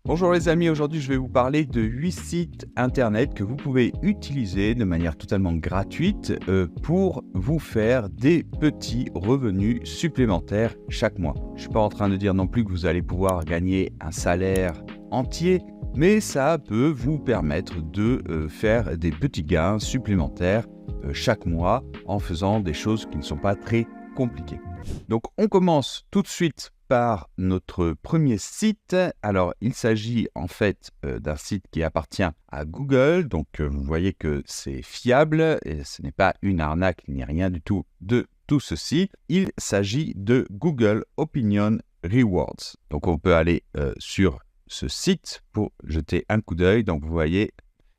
Bonjour les amis, aujourd'hui je vais vous parler de 8 sites internet que vous pouvez utiliser de manière totalement gratuite pour vous faire des petits revenus supplémentaires chaque mois. Je ne suis pas en train de dire non plus que vous allez pouvoir gagner un salaire entier, mais ça peut vous permettre de faire des petits gains supplémentaires chaque mois en faisant des choses qui ne sont pas très compliquées. Donc on commence tout de suite par notre premier site. Alors, il s'agit en fait d'un site qui appartient à Google. Donc, vous voyez que c'est fiable et ce n'est pas une arnaque ni rien du tout de tout ceci. Il s'agit de Google Opinion Rewards. Donc, on peut aller sur ce site pour jeter un coup d'œil. Donc, vous voyez.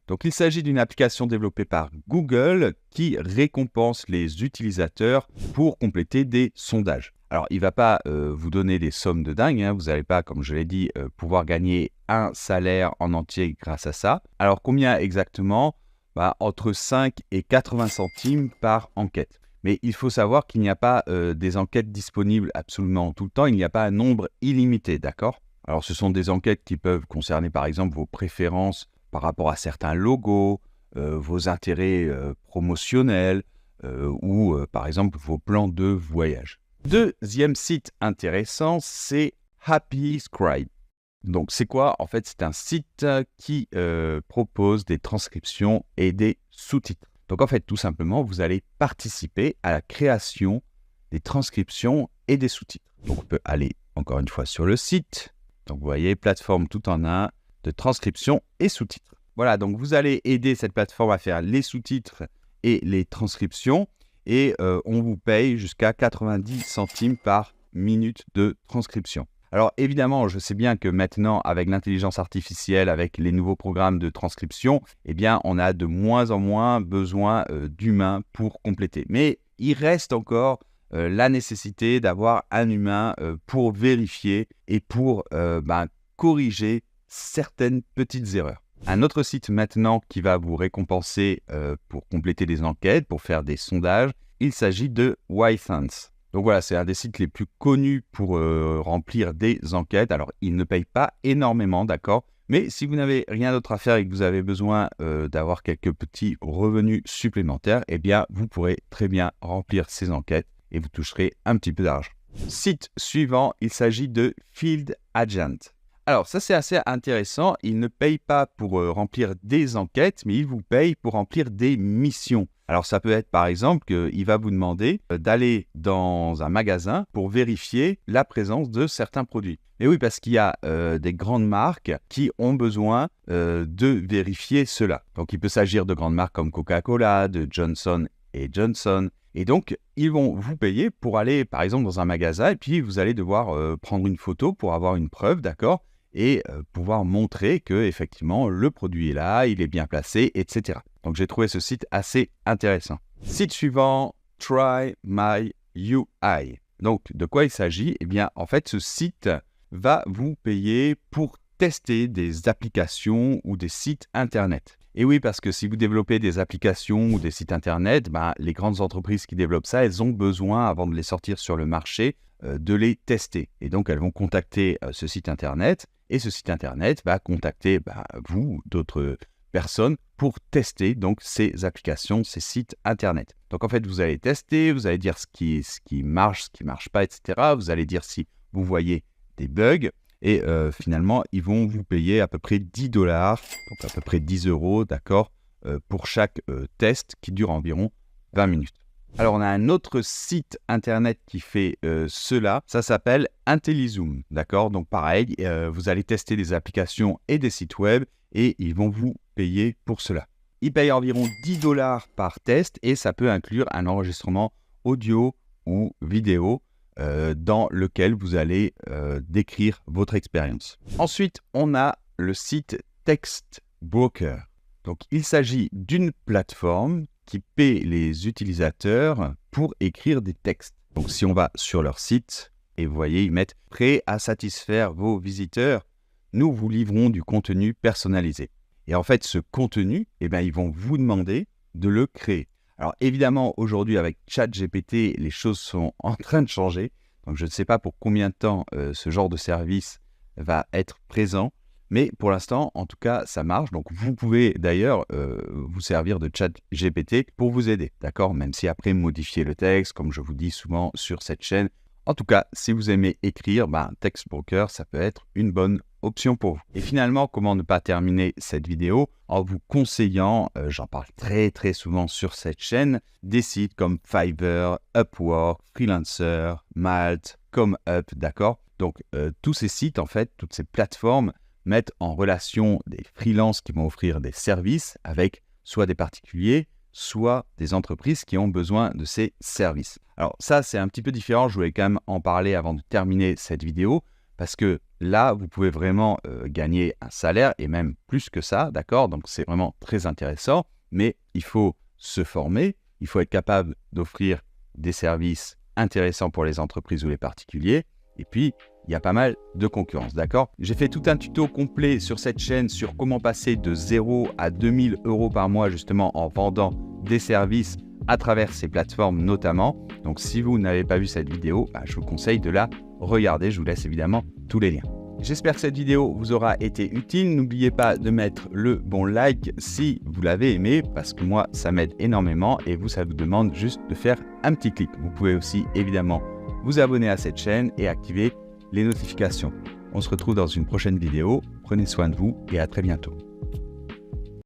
Donc, il s'agit d'une application développée par Google qui récompense les utilisateurs pour compléter des sondages. Alors, il ne va pas vous donner des sommes de dingue, hein. Vous n'allez pas, comme je l'ai dit, pouvoir gagner un salaire en entier grâce à ça. Alors, combien exactement ? Entre 5 et 80 centimes par enquête. Mais il faut savoir qu'il n'y a pas des enquêtes disponibles absolument tout le temps. Il n'y a pas un nombre illimité, d'accord ? Alors, ce sont des enquêtes qui peuvent concerner, par exemple, vos préférences par rapport à certains logos, vos intérêts promotionnels ou, par exemple, vos plans de voyage. Deuxième site intéressant, c'est Happy Scribe. Donc, c'est quoi ? En fait, c'est un site qui propose des transcriptions et des sous-titres. Donc, en fait, tout simplement, vous allez participer à la création des transcriptions et des sous-titres. Donc, on peut aller encore une fois sur le site. Donc, vous voyez, plateforme tout en un de transcription et sous-titres. Voilà, donc vous allez aider cette plateforme à faire les sous-titres et les transcriptions. Et on vous paye jusqu'à 90 centimes par minute de transcription. Alors évidemment, je sais bien que maintenant, avec l'intelligence artificielle, avec les nouveaux programmes de transcription, eh bien, on a de moins en moins besoin d'humains pour compléter. Mais il reste encore la nécessité d'avoir un humain pour vérifier et pour corriger certaines petites erreurs. Un autre site maintenant qui va vous récompenser pour compléter des enquêtes, pour faire des sondages, il s'agit de Wythans. Donc voilà, c'est un des sites les plus connus pour remplir des enquêtes. Alors, il ne paye pas énormément, d'accord ? Mais si vous n'avez rien d'autre à faire et que vous avez besoin d'avoir quelques petits revenus supplémentaires, eh bien, vous pourrez très bien remplir ces enquêtes et vous toucherez un petit peu d'argent. Site suivant, il s'agit de Field Agent. Alors, ça, c'est assez intéressant. Il ne paye pas pour remplir des enquêtes, mais il vous paye pour remplir des missions. Alors, ça peut être, par exemple, qu'il va vous demander d'aller dans un magasin pour vérifier la présence de certains produits. Et oui, parce qu'il y a des grandes marques qui ont besoin de vérifier cela. Donc, il peut s'agir de grandes marques comme Coca-Cola, de Johnson & Johnson. Et donc, ils vont vous payer pour aller, par exemple, dans un magasin et puis vous allez devoir prendre une photo pour avoir une preuve, d'accord ? Et pouvoir montrer que effectivement le produit est là, il est bien placé, etc. Donc j'ai trouvé ce site assez intéressant. Site suivant, Try My UI. Donc de quoi il s'agit ? Eh bien en fait ce site va vous payer pour tester des applications ou des sites internet. Et oui, parce que si vous développez des applications ou des sites internet, les grandes entreprises qui développent ça, elles ont besoin, avant de les sortir sur le marché, de les tester. Et donc elles vont contacter ce site internet. Et ce site internet va contacter vous, d'autres personnes, pour tester donc ces applications, ces sites internet. Donc en fait, vous allez tester, vous allez dire ce qui marche, ce qui ne marche pas, etc. Vous allez dire si vous voyez des bugs. Et finalement, ils vont vous payer à peu près 10 $, donc à peu près 10 €, d'accord, pour chaque test qui dure environ 20 minutes. Alors, on a un autre site internet qui fait cela. Ça s'appelle IntelliZoom, d'accord ? Donc, pareil, vous allez tester des applications et des sites web et ils vont vous payer pour cela. Ils payent environ 10 $ par test et ça peut inclure un enregistrement audio ou vidéo dans lequel vous allez décrire votre expérience. Ensuite, on a le site Textbroker. Donc, il s'agit d'une plateforme qui paie les utilisateurs pour écrire des textes. Donc, si on va sur leur site, et vous voyez, ils mettent « Prêt à satisfaire vos visiteurs, nous vous livrons du contenu personnalisé ». Et en fait, ce contenu, ils vont vous demander de le créer. Alors, évidemment, aujourd'hui, avec ChatGPT, les choses sont en train de changer. Donc, je ne sais pas pour combien de temps ce genre de service va être présent. Mais pour l'instant, en tout cas, ça marche. Donc, vous pouvez d'ailleurs vous servir de ChatGPT pour vous aider, d'accord? Même si après, modifier le texte, comme je vous dis souvent sur cette chaîne. En tout cas, si vous aimez écrire, Textbroker, ça peut être une bonne option pour vous. Et finalement, comment ne pas terminer cette vidéo en vous conseillant, j'en parle très souvent sur cette chaîne, des sites comme Fiverr, Upwork, Freelancer, Malt, ComeUp, d'accord? Donc, tous ces sites, en fait, toutes ces plateformes mettent en relation des freelances qui vont offrir des services avec soit des particuliers, soit des entreprises qui ont besoin de ces services. Alors ça, c'est un petit peu différent, je voulais quand même en parler avant de terminer cette vidéo, parce que là, vous pouvez vraiment gagner un salaire, et même plus que ça, d'accord? Donc c'est vraiment très intéressant, mais il faut se former, il faut être capable d'offrir des services intéressants pour les entreprises ou les particuliers, et puis il y a pas mal de concurrence, d'accord? J'ai fait tout un tuto complet sur cette chaîne sur comment passer de 0 à 2000 € par mois justement en vendant des services à travers ces plateformes notamment. Donc si vous n'avez pas vu cette vidéo, je vous conseille de la regarder. Je vous laisse évidemment tous les liens. J'espère que cette vidéo vous aura été utile. N'oubliez pas de mettre le bon like si vous l'avez aimé, parce que moi, ça m'aide énormément et vous, ça vous demande juste de faire un petit clic. Vous pouvez aussi évidemment vous abonner à cette chaîne et activer les notifications. On se retrouve dans une prochaine vidéo. Prenez soin de vous et à très bientôt.